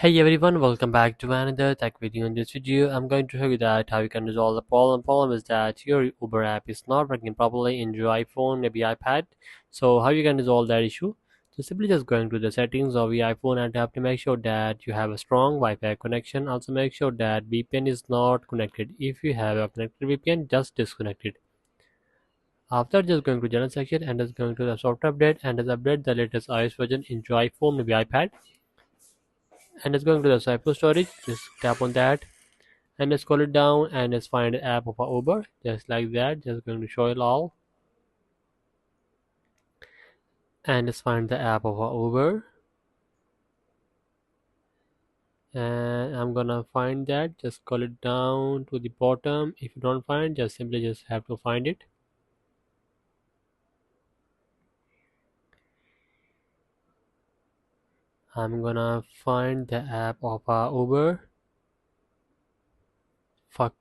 Hey everyone, welcome back to another tech video. In this video, I'm going to show you that how you can resolve the problem. Problem is that your Uber app is not working properly in your iPhone, maybe iPad. So how you can resolve that issue? So simply just going to the settings of your iPhone and have to make sure that you have a strong Wi-Fi connection. Also make sure that VPN is not connected. If you have a connected VPN, just disconnect it. After just going to general section and just going to the software update and just update the latest iOS version in your iPhone, maybe iPad. And it's going to the Cypher storage, just tap on that and just scroll it down and just find the app of our Uber, just like that. Just going to show it all and just find the app of our Uber, and I'm gonna find that. Just scroll it down to the bottom. If you don't find, just simply just have to find it. I'm gonna find the app of our Uber. Fuck.